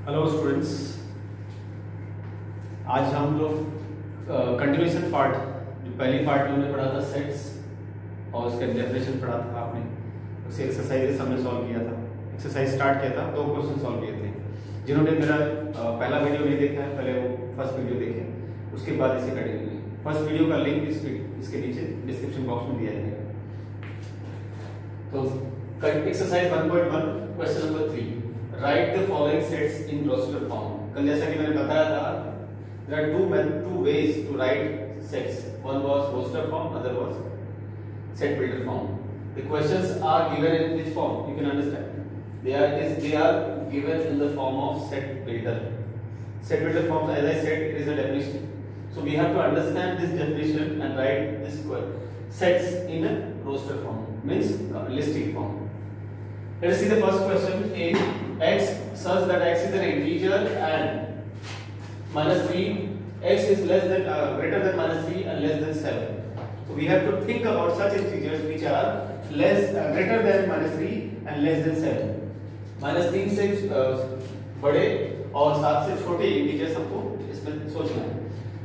Hello students, आज हम लोग कंटिन्यूएशन पार्ट, जो पहली पार्ट में हमने पढ़ा था सेट्स और उसका डेफिनेशन पढ़ा था आपने, उसे एक्सरसाइजेस हमने सॉल्व किया था। एक्सरसाइज स्टार्ट किया था, 2 क्वेश्चन सॉल्व किए थे। जिन्होंने मेरा पहला वीडियो नहीं देखा है, पहले वो फर्स्ट वीडियो देखें, उसके बाद इसे कंटिन्यू करें। फर्स्ट वीडियो का लिंक इसके नीचे डिस्क्रिप्शन बॉक्स में दिया जाएगा। तो exercise 1.1 question number 3, write the following sets in roster form. कल जैसा कि मैंने बताया था, there are two ways to write sets. One was roster form, other was set builder form. The questions are given in which form? You can understand. They are given in the form of set builder. Set builder form, as I said, it is a definition. So we have to understand this definition and write this sets in a roster form, means listing form. Let us see the first question. A x such that x is an integer and minus 3, x is less than greater than minus 3 and less than 7. So we have to think about such integers which are greater than minus 3 and less than 7. minus 3 से बड़े और 7 से छोटे integers हमको इसमें सोचना है।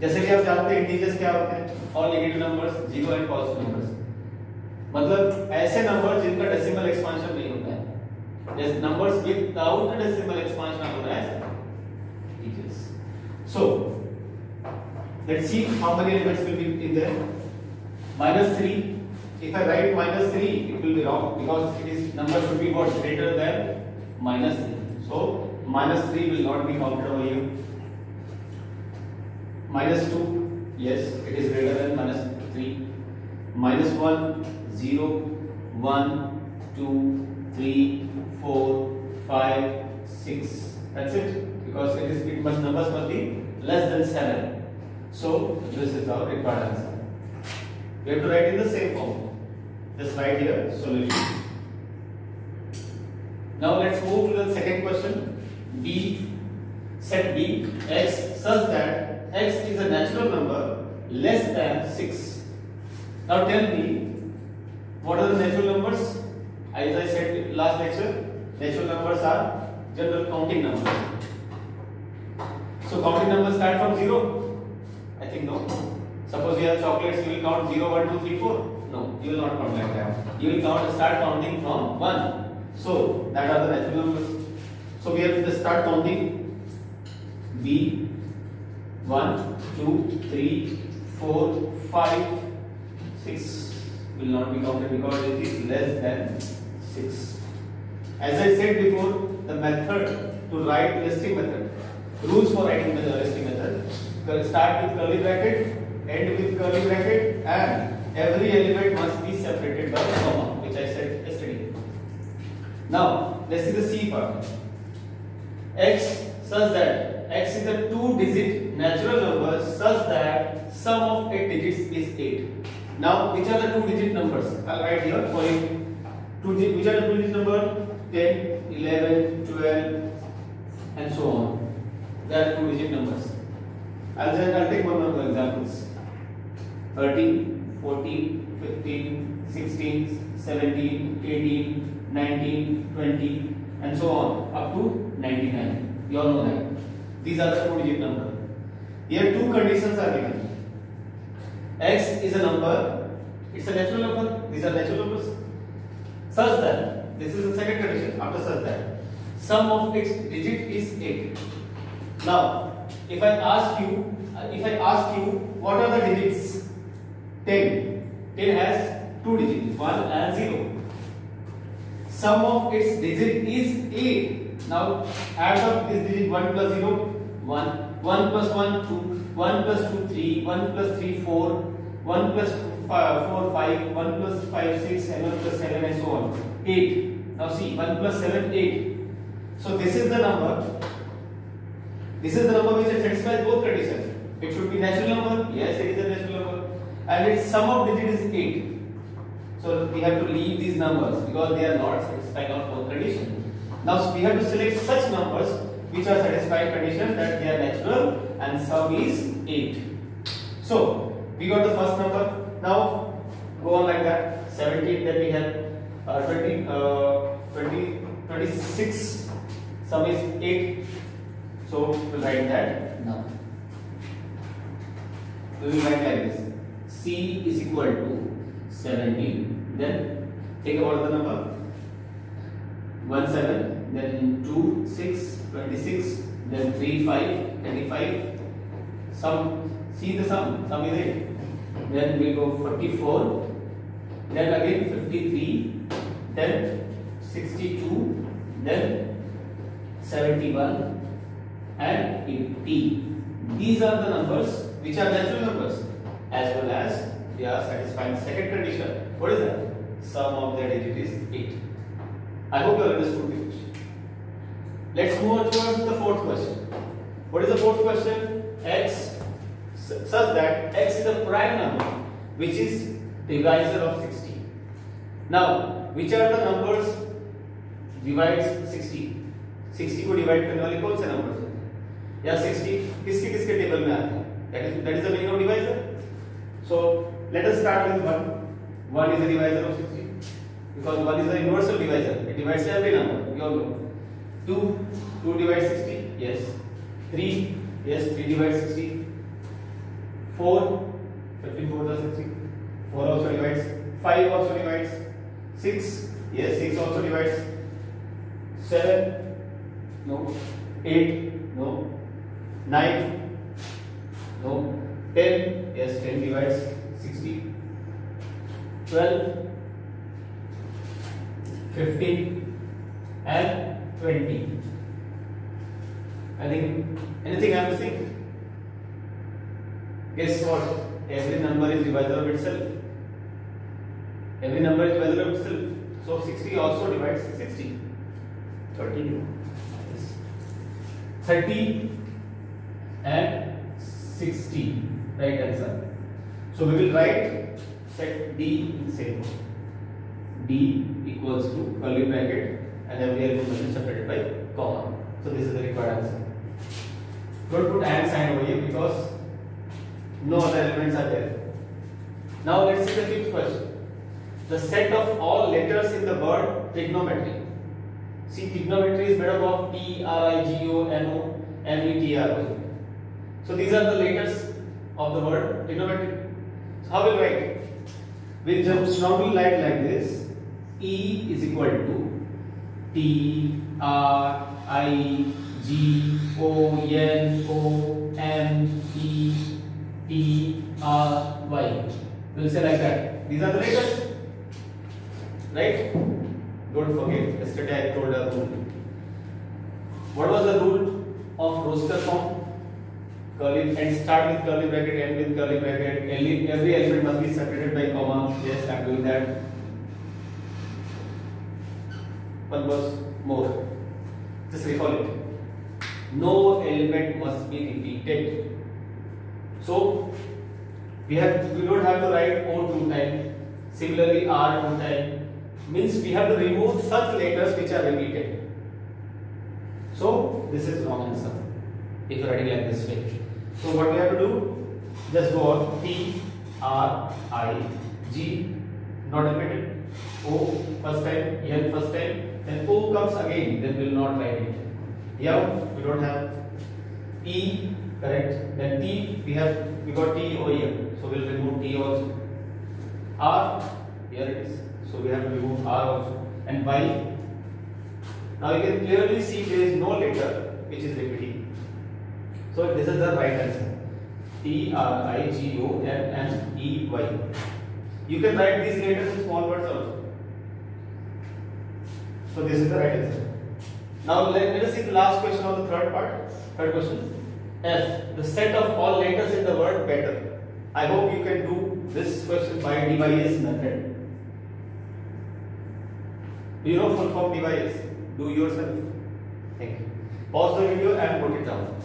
जैसे कि आप जानते हैं इंटीजर्स क्या होते हैं, all negative numbers, zero and positive numbers, मतलब ऐसे नंबर जिनका डेसिमल एक्सपांशन नहीं होता है। जैसे numbers without decimal expansion are known as integers. So let's see how many elements will be in there. minus 3, if I write minus 3 it will be wrong because it is number should be what, greater than minus 3. So minus 3 will not be counted over here. minus 2, yes, it is greater than minus 3. minus 1, 0, 1, 2, 3, 4, 5, 6. That's it, because numbers must be less than 7. So this is our required answer. We have to write in the same form. Just write here solution. Now let's move to the second question. B, set B, x such that x is a natural number less than 6. Now tell me, what are the natural numbers? As I said last lecture, natural numbers are general counting numbers. So counting numbers start from 0? I think no. Suppose you have chocolates, you will count 0, 1, 2, 3, 4. No, you will not count like that. You will start counting from 1. So that are the natural numbers. So we have to start counting. B, 1, 2, 3, 4, 5, 6 will not be counted because it is less than 6. As I said before, the method to write listing method, rules for writing the listing method: start with curly bracket, end with curly bracket, and every element must be separated by a comma, which I said yesterday. Now let's see the C part. X such that x is a 2-digit natural number such that sum of 8 digits is 8. Now which are the 2-digit numbers? I'll write here for you. Which are the 2-digit number? 10, 11, 12 and so on. They are 2-digit numbers. I'll take one of the examples. 13, 14, 15, 16, 17, 18, 19, 20 and so on up to 99. You all know that. These are the 2-digit numbers. Here 2 conditions are given. X is a number, it's a natural number, these are natural numbers, such that, this is the second condition, after such that sum of its digit is 8. Now if I ask you what are the digits? 10 has 2 digits, 1 and 0. Sum of its digit is 8. Now add up this digit, 1 plus 0, 1, 1 plus 1, 2, 1 plus 2, 3, 1 plus 3, 4, 1 plus 4, 5, 1 plus 5, 6, 7 plus 7 and so on, 8. Now see, 1 plus 7, 8. So this is the number. This is the number which satisfies both conditions. It should be natural number. Yes, it is a natural number. And its sum of digit is 8. So we have to leave these numbers because they are not satisfying our both conditions. Now we have to select such numbers which are satisfying condition that they are natural and sum is 8. So we got the first number. Now go on like that. 17 that we have, 26, sum is 8. So we'll write that now. We will write like this: C is equal to 17. Then think about the number 1 7. Then 2 6 26. Then 3 5 25. Sum. See the sum. Sum is 8. Then we go 44. Then again 53. Then 62. Then 71 and 80. These are the numbers which are natural numbers, as well as we are satisfying second condition. What is that? Sum of their digit is 8. I hope you have understood this question. Let's move on towards the fourth question. What is the fourth question? X such that x is a prime number which is divisor of 60. Now, which are the numbers divides 60? 60 को divide करने वाले कौन से numbers होते हैं? या 60 किसके किसके टेबल में आते हैं? That is the meaning of divisor. So let us start with 1. 1 is a divisor of 60 because 1 is a universal divisor. It divides every number. We all know. 2 divides 60. Yes. 3. Yes. 3 divides 60. 4. 15 4 are 60. 4 also divides. 5 also divides. 6. Yes. 6 also divides. 7. No. 8. No. 9. No. 10. Yes. 10 divides 60. 12. 15. And 20. I think anything I am missing? Guess what? Every number is divisor of itself. Every number is divisor of itself. So 60 also divides 60. 30. Yes. 30 and 60. Right answer. So we will write set D in same way. D equals to curly bracket and every element must be separated by comma. So this is the required answer. Don't put and sign over here because no other elements are there. Now let's see the fifth question. The set of all letters in the word trigonometry. See, trigonometry is made up of T, R, I, G, O, N, O, M, E, T, R, Y. So these are the letters of the word trigonometry. So how will we write? We just normally write like this. E is equal to T, R, I, G, O, N, O, M, E, T, R, Y. We'll say like that. These are the letters. Right? Don't forget, yesterday I told a rule. What was the rule of roster form? Curly and start with curly bracket, end with curly bracket. Every element must be separated by comma. Yes, I am doing that. One was more. Just recall it. No element must be repeated. So we don't have to write O 2 times. Similarly, R 2 times. Means we have to remove such letters which are repeated. So this is wrong answer if you are writing like this way. So what we have to do? Just go on T, R, I, G, not repeated. O first time, N first time, then O comes again. Then we will not write it. M we don't have. E correct. Then T we got T O here. So we will remove T also. R here it is. So we have to remove R also. And Y. Now you can clearly see there is no letter which is repeating. So this is the right answer. T R I G O N N E Y. You can write these letters in small words also. So this is the right answer. Now let us see the last question of the third part. Third question. F. The set of all letters in the word better. I hope you can do this question by DYS method. Do you know full form DYS? Do yourself. Thank you. Pause the video and put it down.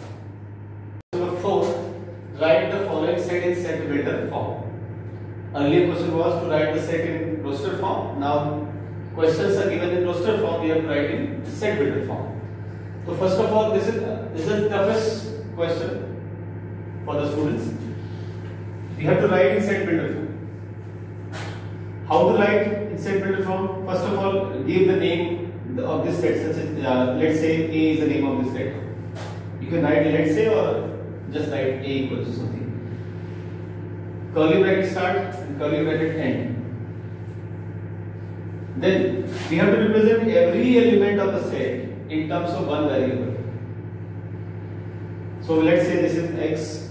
Number 4. Write the following set in set builder form. Earlier question was to write the set in roster form. Now questions are given in roster form. We have to write in set builder form. So first of all, this is the toughest question for the students. We have to write in set builder form. How to write in set builder form? First of all, give the name of this set. Such as let's say A is the name of this set. You can write let's say or just write a equals to something. Curly bracket start and curly bracket end. Then we have to represent every element of the set in terms of one variable. So let's say this is x.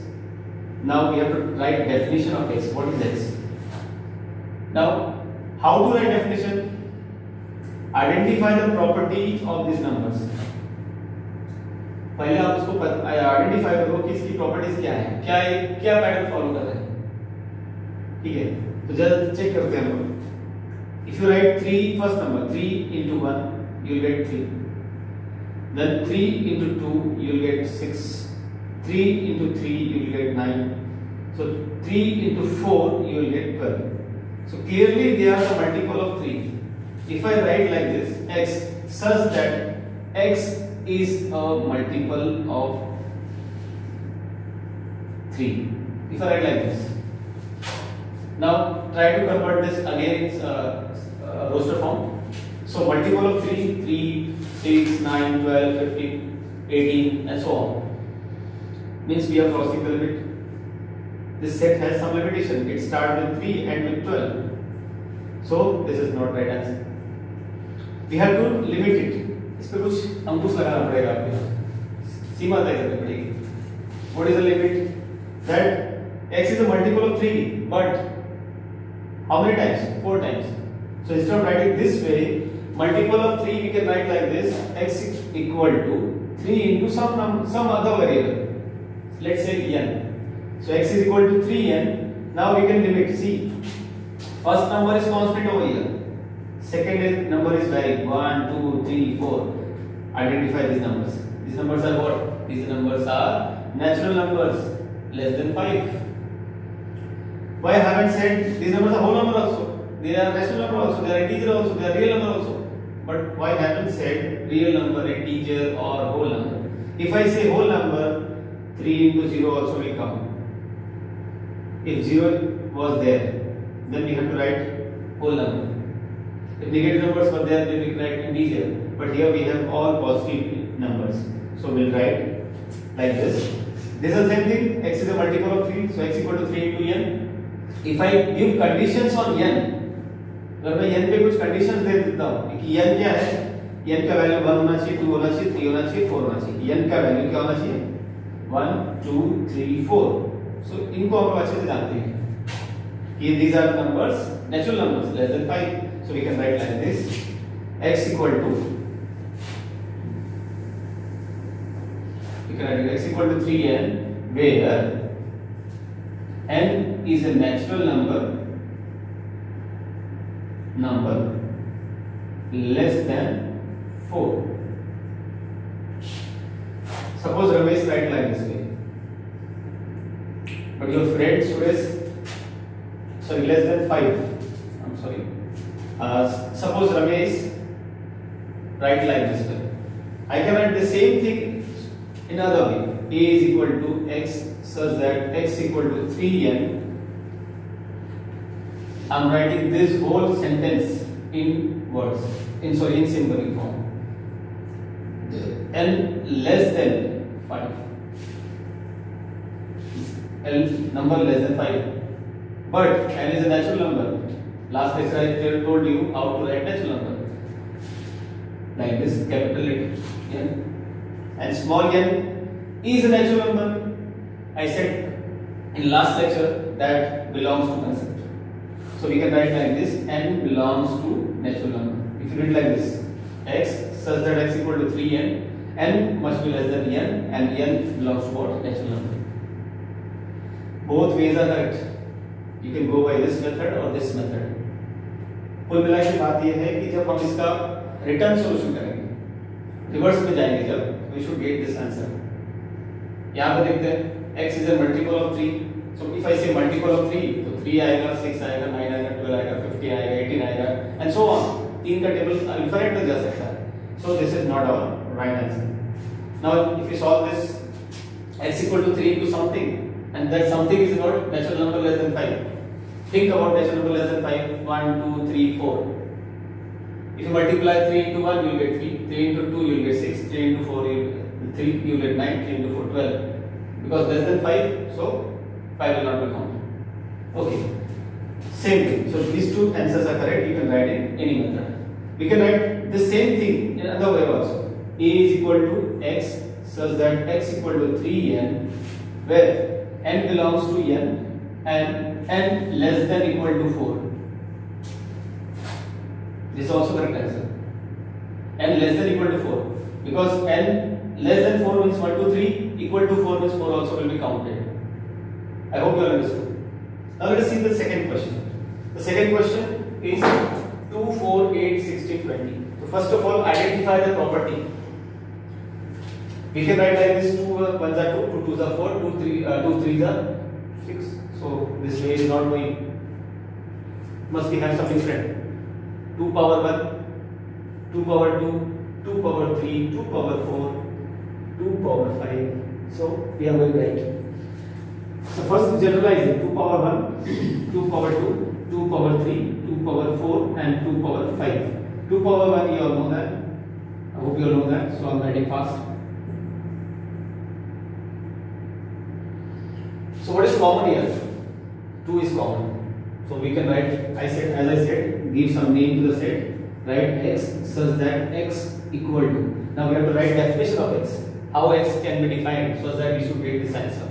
Now we have to write definition of x. What is x? Now how to write definition? Identify the property of these numbers. पहले आप उसको identify करो कि इसकी properties क्या है, क्या pattern follow कर रहे हैं. ठीक है, तो जरा चेक करते हैं हम लोग. If you write 3 first number 3 into 1 you will get 3, then 3 into 2 you will get 6, 3 into 3 you will get 9, so 3 into 4 you will get 12. So clearly they are the multiple of 3. If I write like this x such that x is a multiple of 3, if I write like this. Now try to convert this again in roster form. So multiple of 3, 6, 9, 12, 15, 18 and so on. Means we are crossing the limit. This set has some limitation. It starts with 3 and with 12. So this is not right answer. We have to limit it. इस पे कुछ अंकुश लगाना पड़ेगा आपको, सीमा तय करनी पड़ेगी. What is the limit? That x is a multiple of 3, but how many times? 4 times. So instead of writing this way, multiple of 3 we can write like this: x is equal to 3 into some other variable. Let's say n. So x is equal to 3n. Now we can limit. See, first number is constant over here. Second number is varying. 1, 2, 3, 4. Identify these numbers. These numbers are what? These numbers are natural numbers less than 5. Why I haven't said these numbers are whole number also? They are natural number also. They are integer also. They are real number also. But why I haven't said real number, integer or whole number? If I say whole number, 3 into 0 also will come. If 0 was there, then we have to write whole number. If negative numbers were there, then we can write integer. But here we have all positive numbers. So we'll write like this. This is the same thing. X is a multiple of 3. So x equal to 3 into n. If I give conditions on n, अगर मैं n पे कुछ conditions दे देता हूँ कि n क्या है, n का वैल्यू 1 होना चाहिए, 2 होना चाहिए, 3 होना चाहिए, 4 होना चाहिए. n का वैल्यू क्या होना चाहिए? 1, 2, 3, 4. So इनको हम अच्छे से जानते हैं कि these are numbers, natural numbers less than 5. So we can write like this: x equal to, we can write x equal to 3n, where n is a natural number less than 4. Suppose Ramesh write like this way, but your friend Suresh, sorry, less than 5. I'm sorry. Suppose Ramesh write like this way. I can write the same thing in another way. A is equal to x such that x equal to 3n. I'm writing this whole sentence in words, in symbolic form. N less than 5. L number less than 5. But n is a natural number. Last lecture I told you how to write natural number. Like this, capital N. And small n is a natural number. I said in last lecture that belongs to concept. So we can write like this: n belongs to natural number. If you read like this, x such that x equal to 3n, n must be less than n, and n belongs to what? Natural number. Both ways are correct. You can go by this method or this method. कुल मिला के बात यह है कि जब हम इसका रिटर्न सॉल्यूशन करेंगे, रिवर्स में जाएंगे जब, we should get this answer. यहाँ पे देखते हैं x is a multiple of 3. So if I say multiple of 3, तो 3 आएगा, 6 आएगा, 9 आएगा, 12 आएगा, 15 आएगा, 18 आएगा, and so on. 3 का टेबल infinite तक जा सकता है. So this is not our right answer. Now if we solve this, x equal to 3 into something, and that something is not natural number less than 5. Think about natural number less than 5. 1, 2, 3, 4. If you multiply 3 into 1, you will get 3. 3 into 2, you will get 6. 3 into 4, 3 you get 9, 3 into 4 12, because less than 5, so 5 will not be counted. Okay, same thing. So these two answers are correct. You can write in any method. We can write the same thing in another way also. A is equal to x such that x equal to 3n, where n belongs to n and n less than equal to 4. This is also correct answer. N less than equal to 4, because n less than 4 means 1 to 3, equal to 4 means 4 also will be counted. I hope you understood. Now let us see the second question. The second question is 2, 4, 8, 16, 20. So first of all, identify the property. We can write like this: 2 1s are 2, 2 2s are 4, 2 3s are 6. So this way is not going. Must we have some different? 2 power 1, 2 power 2, 2 power 3, 2 power 4, 2 power 5. So we are going right. So first generalize it: 2 power 1, 2 power 2, 2 power 3, 2 power 4, and 2 power 5. 2 power 1, you all know that. I hope you all know that. So I'm writing fast. So what is common here? 2 is common. So we can write, as I said, give some name to the set. Write x such that x equal to. Now we have to write definition of x. How x can be defined so that we should get this answer.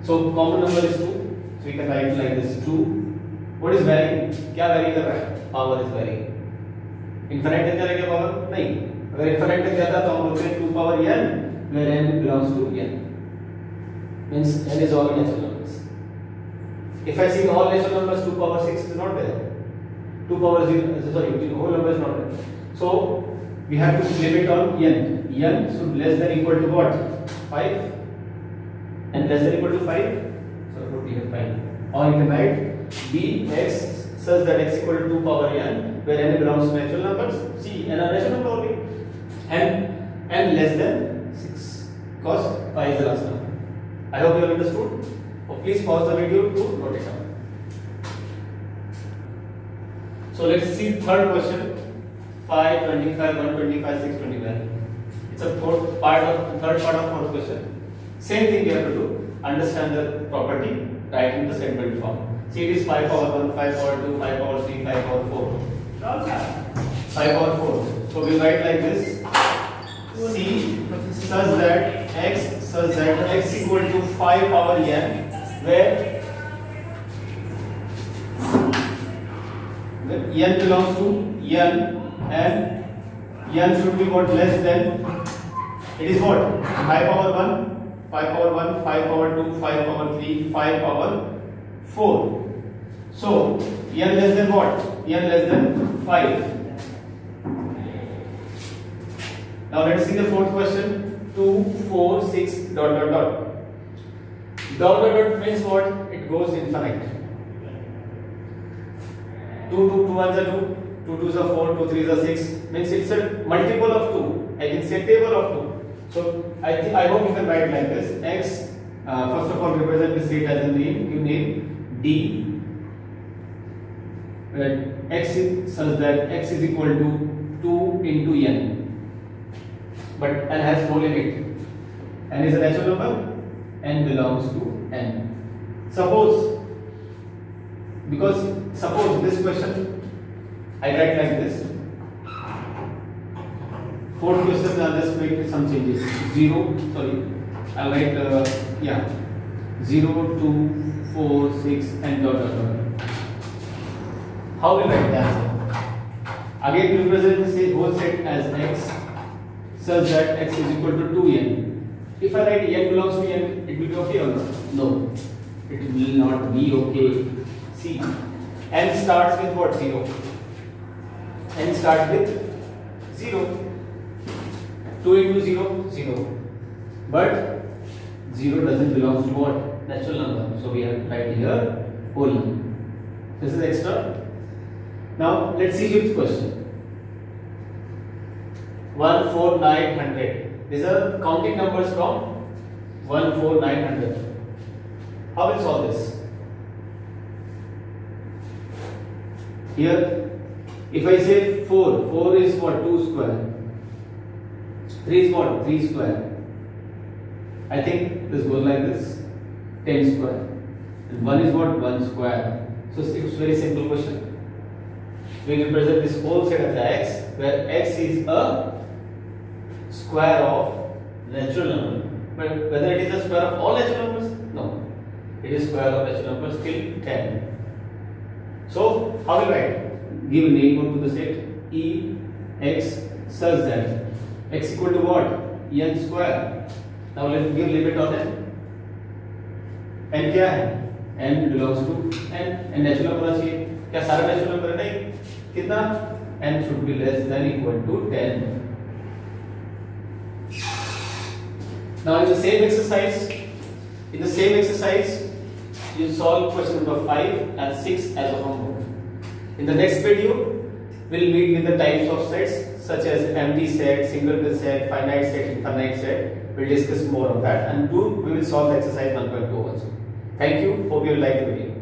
So common number is 2. So we can write like this: 2. What is varying? क्या vary कर रहा है? Power is varying. Infinite है क्या power? नहीं. अगर infinite है क्या तो हम बोलते हैं 2 power n, where n belongs to n. Means n is all natural numbers. If I see all natural numbers, 2 power 6 is not there. 2 power 0, sorry, whole number is not there. So we have to limit on n. N should less than equal to what? 5. And less than equal to 5. So put here 5. Or you can write bx such that x equal to 2 power n, where n belongs to natural numbers. See, n are natural number only. And n less than 6, because 5 is the last number. I hope you have understood. So please pause the video to note it down. So let's see third question. 5, 25, 125, 625. It's a third part of fourth question. Same thing you have to do. Understand the property, write in the set build form. See, it is 5 power 1, 5 power 2, 5 power 3, 5 power 4. 5 power 4. So we write like this: C such that x equal to 5 power n, where n belongs to n and n should be what? Less than. It is what? 5 power 1, 5 power 1, 5 power 2, 5 power 3, 5 power 4. So n less than what? N less than 5. Now let's see the fourth question. 2, 4, 6, dot dot dot. Dot dot dot means what? It goes infinite. 2 1s are 2, 2 2s are 4, 2 3s are 6. Means it's a multiple of 2. I can say table of 2. So I hope you can write like this: x. First of all, represent the set as a name. You name d. Where x is such that x is equal to 2 into n. But n has no limit. N is a natural number. N belongs to n. Suppose this question I write like this. Fourth question, I'll just make some changes. 0, sorry, I'll write 0, 2, 4, 6, and dot dot dot. How will I write the answer? Again, represent the whole set as x such that x is equal to 2n. If I write n belongs to n, it will be okay or not? No, it will not be okay. See, n starts with what? 0. N starts with 0. 2 into 0, 0. But 0 doesn't belong to what? Natural number. So we have to write here whole number. This is extra. Now let's see fifth question. 1, 4, 9, 100. These are counting numbers from 1, 4, 9, 100. How will solve this? Here, if I say 4, 4 is what? 2 square. 3 is what? 3 square. I think this goes like this, 10 square. And 1 is what? 1 square. So it's very simple question. We represent this whole set as x, where x is a square of natural number. But whether it is a square of all natural numbers? No. It is square of natural numbers till 10. So how will I write? Give a name to the set E x such that x equal to what? n square. Now let's give limit on n. n क्या है? n belongs to n natural number होना चाहिए. क्या सारा natural number है? नहीं. कितना? n should be less than equal to 10. Now in the same exercise, you solve question number 5 and 6 as a homework. In the next video, we'll meet with the types of sets such as empty set, single set, finite set, infinite set. We'll discuss more of that, and we will solve the exercise 1.2 also. Thank you. Hope you will like the video.